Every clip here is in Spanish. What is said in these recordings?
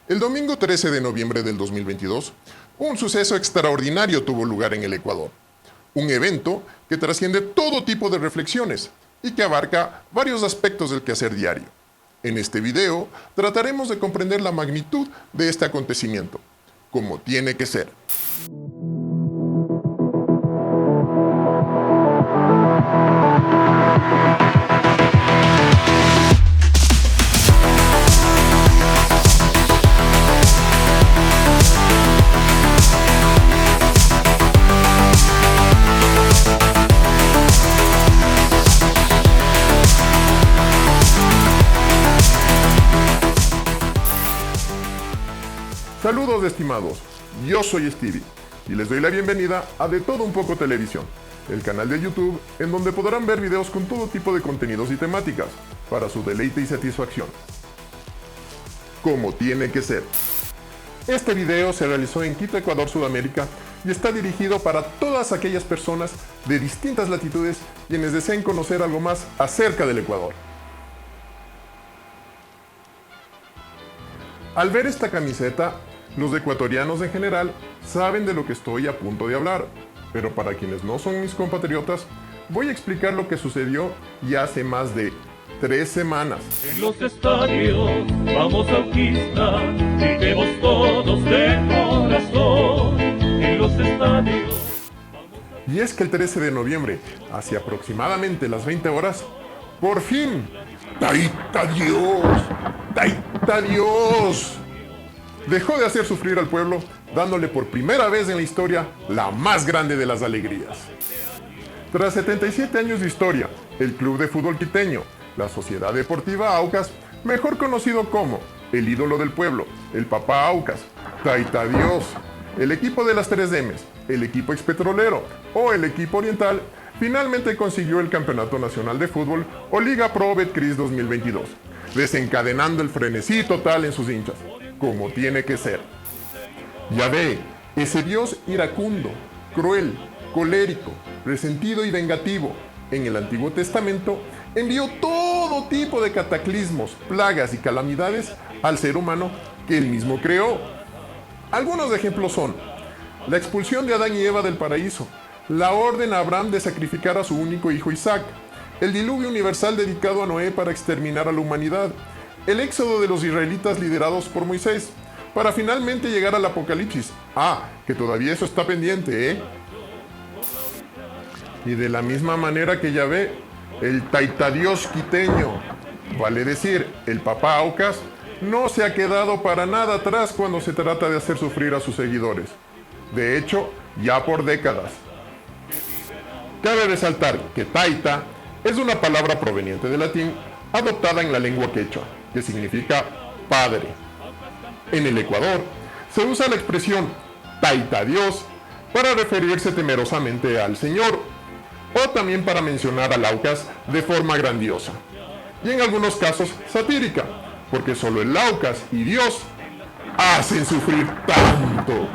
El domingo 13 de noviembre del 2022, un suceso extraordinario tuvo lugar en el Ecuador. Un evento que trasciende todo tipo de reflexiones y que abarca varios aspectos del quehacer diario. En este video trataremos de comprender la magnitud de este acontecimiento, como tiene que ser. Saludos estimados, yo soy Stevie y les doy la bienvenida a De Todo Un Poco Televisión, el canal de YouTube en donde podrán ver videos con todo tipo de contenidos y temáticas para su deleite y satisfacción. Como tiene que ser. Este video se realizó en Quito, Ecuador, Sudamérica y está dirigido para todas aquellas personas de distintas latitudes quienes deseen conocer algo más acerca del Ecuador. Al ver esta camiseta, los ecuatorianos en general saben de lo que estoy a punto de hablar, pero para quienes no son mis compatriotas, voy a explicar lo que sucedió ya hace más de 3 semanas. En los estadios vamos a Urquiza, gritemos todos de corazón. En los estadios. Y es que el 13 de noviembre, hacia aproximadamente las 20 horas, por fin, ¡Taita Dios! ¡Taita Dios! Dejó de hacer sufrir al pueblo, dándole por primera vez en la historia la más grande de las alegrías. Tras 77 años de historia, el Club de Fútbol Quiteño, la Sociedad Deportiva Aucas, mejor conocido como el ídolo del pueblo, el Papá Aucas, Taita Dios, el equipo de las 3 M's, el equipo expetrolero o el equipo oriental, finalmente consiguió el Campeonato Nacional de Fútbol o Liga Pro Betcris 2022, desencadenando el frenesí total en sus hinchas, como tiene que ser. Yahvé, ese Dios iracundo, cruel, colérico, resentido y vengativo, en el Antiguo Testamento, envió todo tipo de cataclismos, plagas y calamidades al ser humano que él mismo creó. Algunos ejemplos son la expulsión de Adán y Eva del paraíso, la orden a Abraham de sacrificar a su único hijo Isaac, el diluvio universal dedicado a Noé para exterminar a la humanidad, el éxodo de los israelitas liderados por Moisés, para finalmente llegar al Apocalipsis. Que todavía eso está pendiente, ¿eh? Y de la misma manera que Yahvé, el Taita Dios quiteño, vale decir, el Papá Aucas, no se ha quedado para nada atrás cuando se trata de hacer sufrir a sus seguidores. De hecho, ya por décadas. Cabe resaltar que Taita es una palabra proveniente del latín adoptada en la lengua quechua, que significa padre. En el Ecuador se usa la expresión Taita Dios para referirse temerosamente al Señor, o también para mencionar al Aucas de forma grandiosa, y en algunos casos satírica, porque solo el Aucas y Dios hacen sufrir tanto.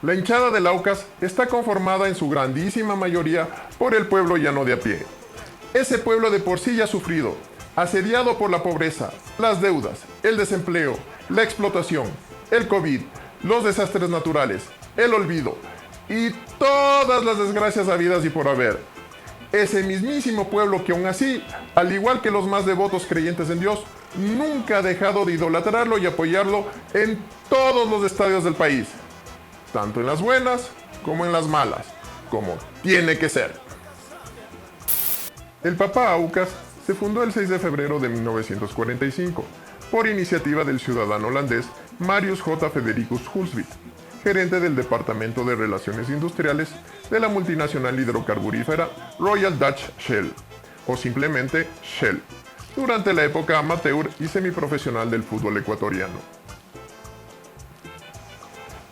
La hinchada del Aucas está conformada en su grandísima mayoría por el pueblo llano de a pie. Ese pueblo de por sí ya sufrido, asediado por la pobreza, las deudas, el desempleo, la explotación, el COVID, los desastres naturales, el olvido y todas las desgracias habidas y por haber. Ese mismísimo pueblo que aún así, al igual que los más devotos creyentes en Dios, nunca ha dejado de idolatrarlo y apoyarlo en todos los estadios del país, tanto en las buenas como en las malas, como tiene que ser. El Papá Aucas se fundó el 6 de febrero de 1945 por iniciativa del ciudadano holandés Marius J. Federicus Hulsvik, gerente del Departamento de Relaciones Industriales de la multinacional hidrocarburífera Royal Dutch Shell, o simplemente Shell, durante la época amateur y semiprofesional del fútbol ecuatoriano.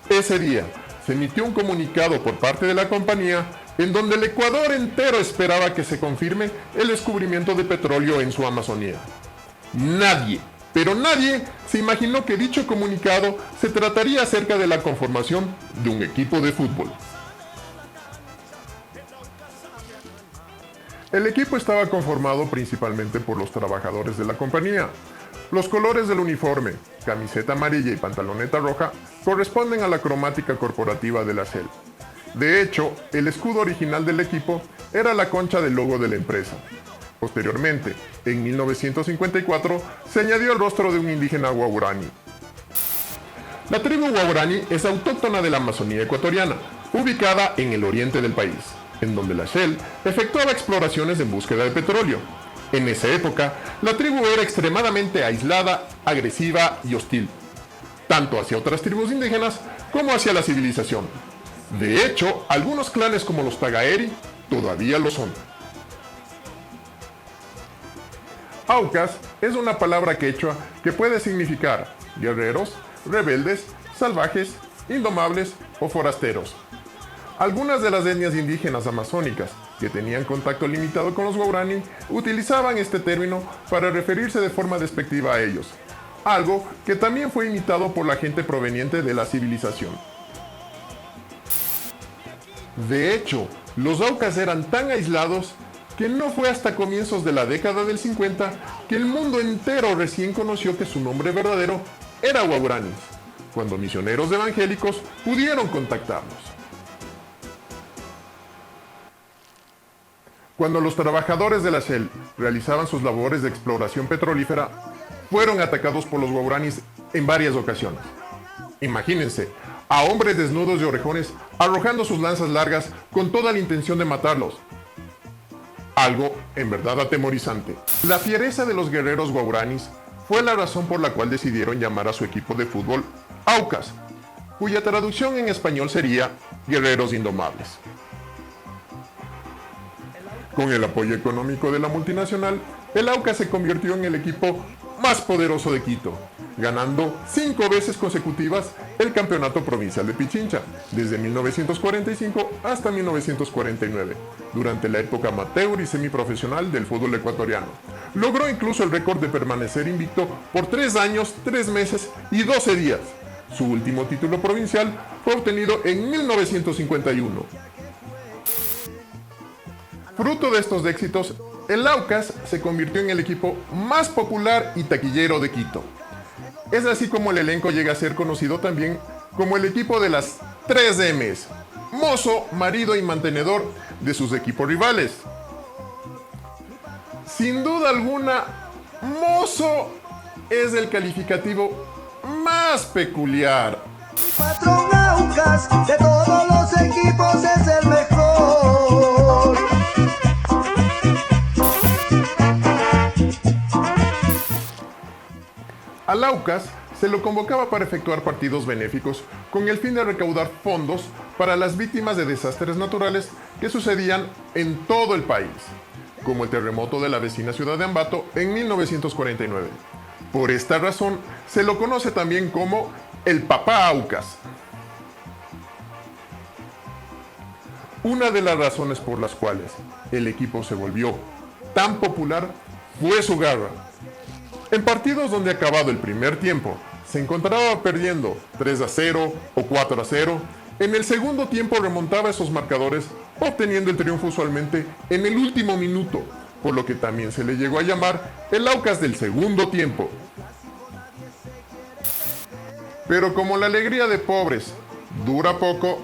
Ese día se emitió un comunicado por parte de la compañía en donde el Ecuador entero esperaba que se confirme el descubrimiento de petróleo en su Amazonía. Nadie, pero nadie se imaginó que dicho comunicado se trataría acerca de la conformación de un equipo de fútbol. El equipo estaba conformado principalmente por los trabajadores de la compañía. Los colores del uniforme, camiseta amarilla y pantaloneta roja, corresponden a la cromática corporativa de la Shell. De hecho, el escudo original del equipo era la concha del logo de la empresa. Posteriormente, en 1954, se añadió el rostro de un indígena guaurani. La tribu guaurani es autóctona de la Amazonía ecuatoriana, ubicada en el oriente del país, en donde la Shell efectuaba exploraciones en búsqueda de petróleo. En esa época, la tribu era extremadamente aislada, agresiva y hostil, tanto hacia otras tribus indígenas como hacia la civilización. De hecho, algunos clanes como los Tagaeri todavía lo son. Aucas es una palabra quechua que puede significar guerreros, rebeldes, salvajes, indomables o forasteros. Algunas de las etnias indígenas amazónicas que tenían contacto limitado con los guaraní utilizaban este término para referirse de forma despectiva a ellos, algo que también fue imitado por la gente proveniente de la civilización. De hecho, los aucas eran tan aislados que no fue hasta comienzos de la década del 50 que el mundo entero recién conoció que su nombre verdadero era guauranis, cuando misioneros evangélicos pudieron contactarlos. Cuando los trabajadores de la Shell realizaban sus labores de exploración petrolífera, fueron atacados por los guauranis en varias ocasiones. Imagínense, a hombres desnudos y orejones arrojando sus lanzas largas con toda la intención de matarlos. Algo en verdad atemorizante. La fiereza de los guerreros guauranis fue la razón por la cual decidieron llamar a su equipo de fútbol Aucas, cuya traducción en español sería Guerreros Indomables. Con el apoyo económico de la multinacional, el Aucas se convirtió en el equipo más poderoso de Quito, ganando 5 veces consecutivas el campeonato provincial de Pichincha, desde 1945 hasta 1949, durante la época amateur y semiprofesional del fútbol ecuatoriano. Logró incluso el récord de permanecer invicto por 3 años, 3 meses y 12 días. Su último título provincial fue obtenido en 1951. Fruto de estos éxitos, el Aucas se convirtió en el equipo más popular y taquillero de Quito. Es así como el elenco llega a ser conocido también como el equipo de las 3 M's, mozo, marido y mantenedor de sus equipos rivales. Sin duda alguna, mozo es el calificativo más peculiar. Patrón Aucas, de todos los equipos es el mejor. Al Aucas se lo convocaba para efectuar partidos benéficos con el fin de recaudar fondos para las víctimas de desastres naturales que sucedían en todo el país, como el terremoto de la vecina ciudad de Ambato en 1949. Por esta razón, se lo conoce también como el Papá Aucas. Una de las razones por las cuales el equipo se volvió tan popular fue su garra. En partidos donde acabado el primer tiempo se encontraba perdiendo 3-0 o 4-0, en el segundo tiempo remontaba esos marcadores, obteniendo el triunfo usualmente en el último minuto, por lo que también se le llegó a llamar el Aucas del segundo tiempo. Pero como la alegría de pobres dura poco,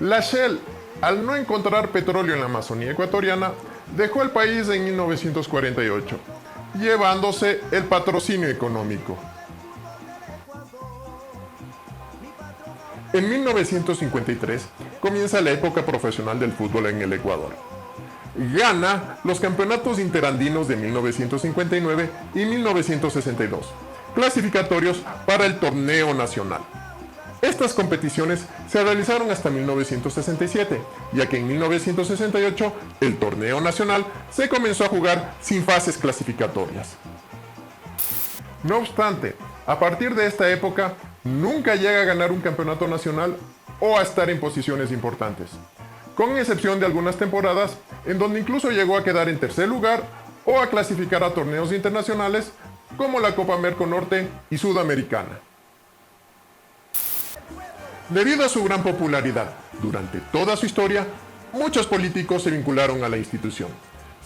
la Shell, al no encontrar petróleo en la Amazonía ecuatoriana, dejó el país en 1948, llevándose el patrocinio económico. En 1953 comienza la época profesional del fútbol en el Ecuador. Gana los campeonatos interandinos de 1959 y 1962, clasificatorios para el torneo nacional. Estas competiciones se realizaron hasta 1967, ya que en 1968 el torneo nacional se comenzó a jugar sin fases clasificatorias. No obstante, a partir de esta época, nunca llega a ganar un campeonato nacional o a estar en posiciones importantes, con excepción de algunas temporadas en donde incluso llegó a quedar en tercer lugar o a clasificar a torneos internacionales como la Copa Merconorte y Sudamericana. Debido a su gran popularidad durante toda su historia, muchos políticos se vincularon a la institución,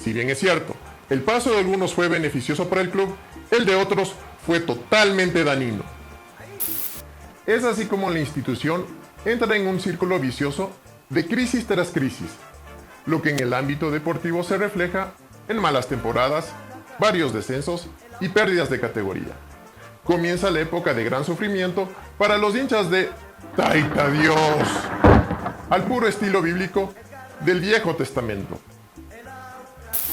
Si bien es cierto, el paso de algunos fue beneficioso para el club, el de otros fue totalmente dañino. Es así como la institución entra en un círculo vicioso de crisis tras crisis, lo que en el ámbito deportivo se refleja en malas temporadas, varios descensos y pérdidas de categoría. Comienza la época de gran sufrimiento para los hinchas de Taita Dios, al puro estilo bíblico del Viejo Testamento.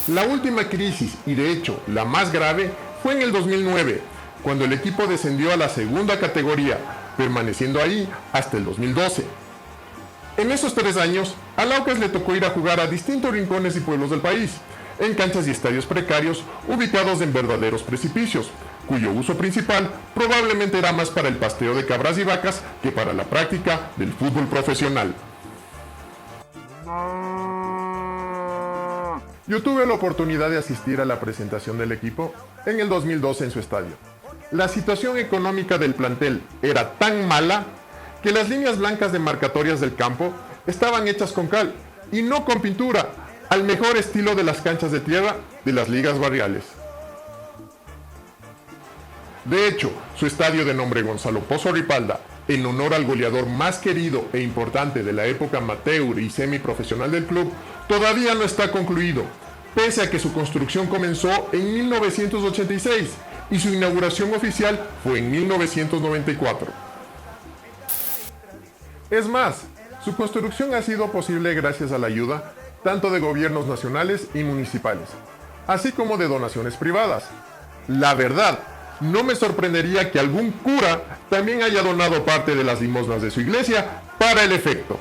La última crisis, y de hecho la más grave, fue en el 2009, cuando el equipo descendió a la segunda categoría, permaneciendo ahí hasta el 2012. En esos 3 años, al Aucas le tocó ir a jugar a distintos rincones y pueblos del país, en canchas y estadios precarios ubicados en verdaderos precipicios, cuyo uso principal probablemente era más para el pasteo de cabras y vacas que para la práctica del fútbol profesional. Yo tuve la oportunidad de asistir a la presentación del equipo en el 2012 en su estadio. La situación económica del plantel era tan mala que las líneas blancas demarcatorias del campo estaban hechas con cal y no con pintura, al mejor estilo de las canchas de tierra de las ligas barriales. De hecho, su estadio de nombre Gonzalo Pozo Ripalda, en honor al goleador más querido e importante de la época amateur y semiprofesional del club, todavía no está concluido, pese a que su construcción comenzó en 1986 y su inauguración oficial fue en 1994. Es más, su construcción ha sido posible gracias a la ayuda tanto de gobiernos nacionales y municipales, así como de donaciones privadas. La verdad, no me sorprendería que algún cura también haya donado parte de las limosnas de su iglesia para el efecto.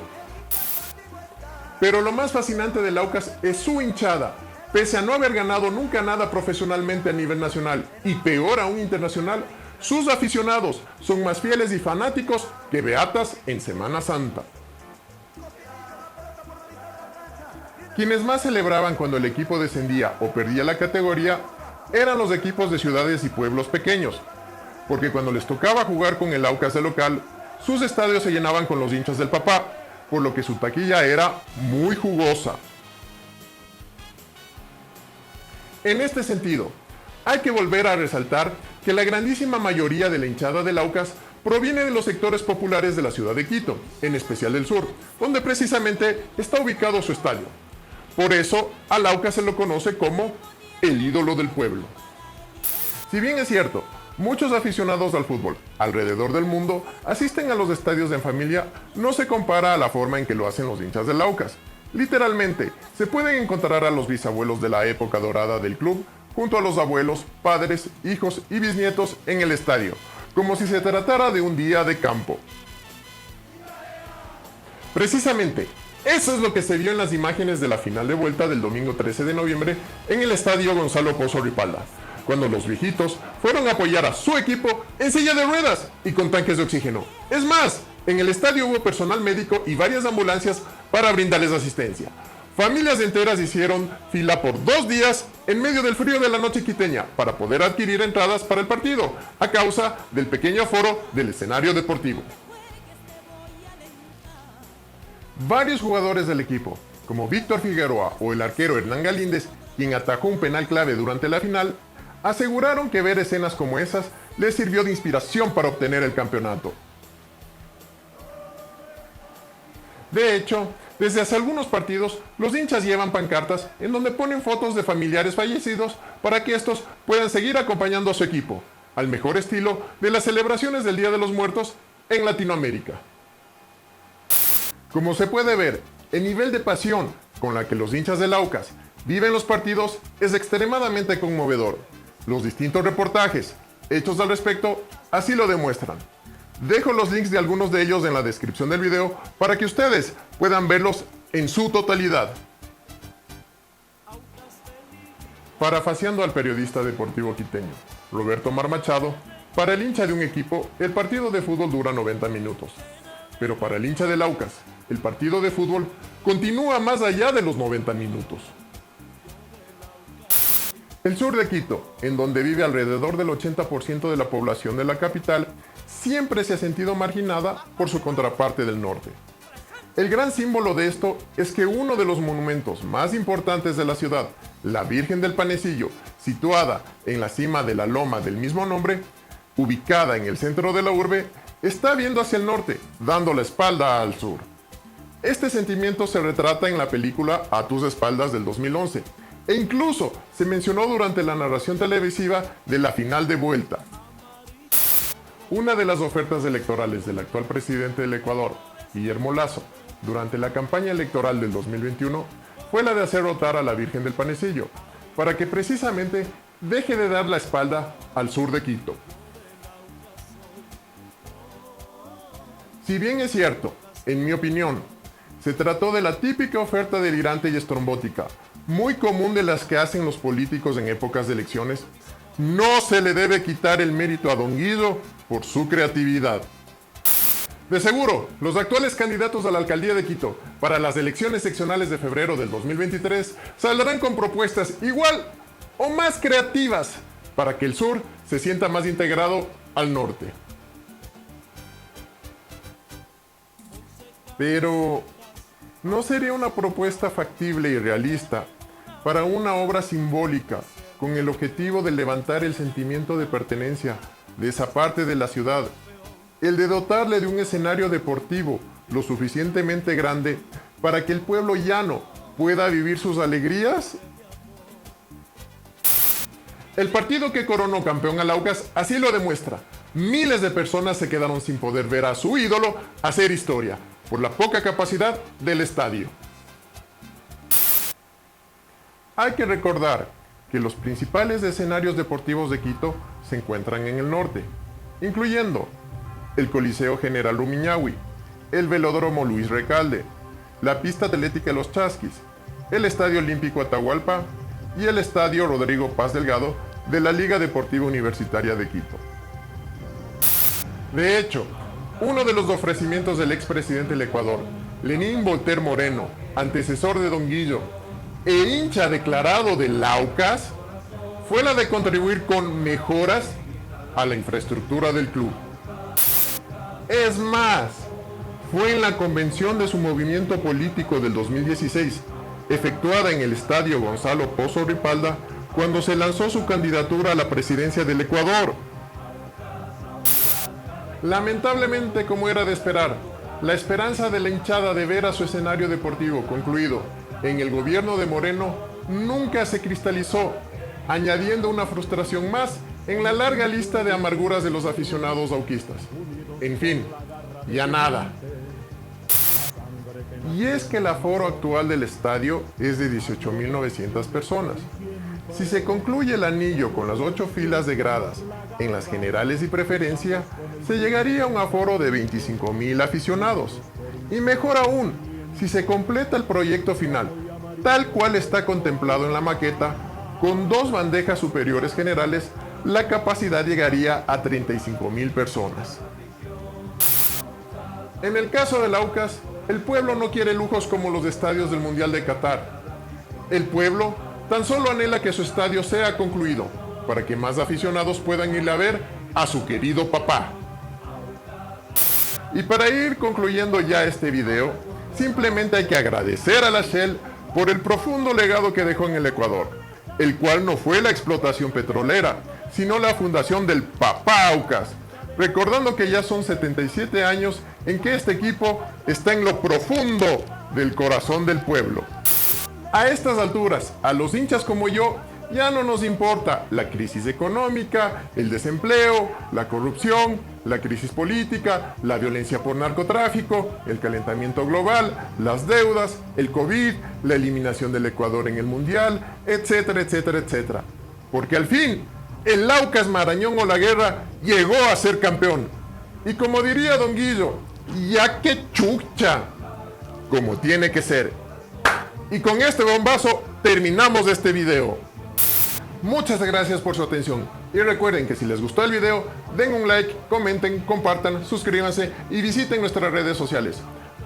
Pero lo más fascinante del Aucas es su hinchada. Pese a no haber ganado nunca nada profesionalmente a nivel nacional y peor aún internacional, sus aficionados son más fieles y fanáticos que beatas en Semana Santa. Quienes más celebraban cuando el equipo descendía o perdía la categoría eran los equipos de ciudades y pueblos pequeños, porque cuando les tocaba jugar con el Aucas de local, sus estadios se llenaban con los hinchas del papá, por lo que su taquilla era muy jugosa. En este sentido, hay que volver a resaltar que la grandísima mayoría de la hinchada del Aucas proviene de los sectores populares de la ciudad de Quito, en especial del sur, donde precisamente está ubicado su estadio. Por eso, al Aucas se lo conoce como el ídolo del pueblo. Si bien es cierto, muchos aficionados al fútbol alrededor del mundo asisten a los estadios en familia, no se compara a la forma en que lo hacen los hinchas del Aucas. Literalmente, se pueden encontrar a los bisabuelos de la época dorada del club junto a los abuelos, padres, hijos y bisnietos en el estadio, como si se tratara de un día de campo. Precisamente, eso es lo que se vio en las imágenes de la final de vuelta del domingo 13 de noviembre en el estadio Gonzalo Pozo Ripalda, cuando los viejitos fueron a apoyar a su equipo en silla de ruedas y con tanques de oxígeno. Es más, en el estadio hubo personal médico y varias ambulancias para brindarles asistencia. Familias enteras hicieron fila por 2 días en medio del frío de la noche quiteña para poder adquirir entradas para el partido, a causa del pequeño aforo del escenario deportivo. Varios jugadores del equipo, como Víctor Figueroa o el arquero Hernán Galíndez, quien atajó un penal clave durante la final, aseguraron que ver escenas como esas les sirvió de inspiración para obtener el campeonato. De hecho, desde hace algunos partidos, los hinchas llevan pancartas en donde ponen fotos de familiares fallecidos para que estos puedan seguir acompañando a su equipo, al mejor estilo de las celebraciones del Día de los Muertos en Latinoamérica. Como se puede ver, el nivel de pasión con la que los hinchas del Aucas viven los partidos es extremadamente conmovedor. Los distintos reportajes hechos al respecto así lo demuestran. Dejo los links de algunos de ellos en la descripción del video para que ustedes puedan verlos en su totalidad. Parafaseando al periodista deportivo quiteño Roberto Mar Machado, para el hincha de un equipo, el partido de fútbol dura 90 minutos. Pero para el hincha del Aucas, el partido de fútbol continúa más allá de los 90 minutos. El sur de Quito, en donde vive alrededor del 80% de la población de la capital, siempre se ha sentido marginada por su contraparte del norte. El gran símbolo de esto es que uno de los monumentos más importantes de la ciudad, la Virgen del Panecillo, situada en la cima de la loma del mismo nombre, ubicada en el centro de la urbe, está viendo hacia el norte, dando la espalda al sur. Este sentimiento se retrata en la película A tus espaldas del 2011, e incluso se mencionó durante la narración televisiva de la final de vuelta. Una de las ofertas electorales del actual presidente del Ecuador, Guillermo Lasso, durante la campaña electoral del 2021, fue la de hacer rotar a la Virgen del Panecillo, para que precisamente deje de dar la espalda al sur de Quito. Si bien es cierto, en mi opinión, se trató de la típica oferta delirante y estrambótica, muy común de las que hacen los políticos en épocas de elecciones, no se le debe quitar el mérito a Don Guido por su creatividad. De seguro, los actuales candidatos a la alcaldía de Quito para las elecciones seccionales de febrero del 2023 saldrán con propuestas igual o más creativas para que el sur se sienta más integrado al norte. Pero ¿no sería una propuesta factible y realista para una obra simbólica con el objetivo de levantar el sentimiento de pertenencia de esa parte de la ciudad, el de dotarle de un escenario deportivo lo suficientemente grande para que el pueblo llano pueda vivir sus alegrías? El partido que coronó campeón al Aucas así lo demuestra. Miles de personas se quedaron sin poder ver a su ídolo hacer historia por la poca capacidad del estadio. Hay que recordar que los principales escenarios deportivos de Quito se encuentran en el norte, incluyendo el Coliseo General Rumiñahui, el Velódromo Luis Recalde, la pista atlética Los Chasquis, el Estadio Olímpico Atahualpa y el Estadio Rodrigo Paz Delgado de la Liga Deportiva Universitaria de Quito. De hecho, uno de los ofrecimientos del expresidente del Ecuador, Lenín Voltaire Moreno, antecesor de Don Guillo e hincha declarado del Aucas, fue la de contribuir con mejoras a la infraestructura del club. Es más, fue en la convención de su movimiento político del 2016, efectuada en el Estadio Gonzalo Pozo Ripalda, cuando se lanzó su candidatura a la presidencia del Ecuador. Lamentablemente, como era de esperar, la esperanza de la hinchada de ver a su escenario deportivo concluido en el gobierno de Moreno nunca se cristalizó, añadiendo una frustración más en la larga lista de amarguras de los aficionados auquistas. En fin, ya nada. Y es que el aforo actual del estadio es de 18.900 personas. Si se concluye el anillo con las 8 filas de gradas en las generales y preferencia, se llegaría a un aforo de 25.000 aficionados. Y mejor aún, si se completa el proyecto final, tal cual está contemplado en la maqueta, con 2 bandejas superiores generales, la capacidad llegaría a 35.000 personas. En el caso del Aucas, el pueblo no quiere lujos como los estadios del Mundial de Qatar. El pueblo tan solo anhela que su estadio sea concluido, para que más aficionados puedan ir a ver a su querido papá. Y para ir concluyendo ya este video, simplemente hay que agradecer a la Shell por el profundo legado que dejó en el Ecuador, el cual no fue la explotación petrolera, sino la fundación del Papá Aucas, recordando que ya son 77 años en que este equipo está en lo profundo del corazón del pueblo. A estas alturas, a los hinchas como yo, ya no nos importa la crisis económica, el desempleo, la corrupción, la crisis política, la violencia por narcotráfico, el calentamiento global, las deudas, el COVID, la eliminación del Ecuador en el Mundial, etcétera, etcétera, etcétera. Porque al fin, el Aucas Marañón Olaguerra llegó a ser campeón. Y como diría Don Guillo, ya que chucha, como tiene que ser. Y con este bombazo terminamos este video. Muchas gracias por su atención. Y recuerden que si les gustó el video, den un like, comenten, compartan, suscríbanse y visiten nuestras redes sociales.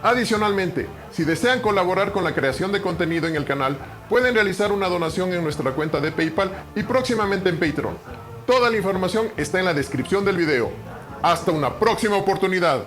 Adicionalmente, si desean colaborar con la creación de contenido en el canal, pueden realizar una donación en nuestra cuenta de PayPal y próximamente en Patreon. Toda la información está en la descripción del video. Hasta una próxima oportunidad.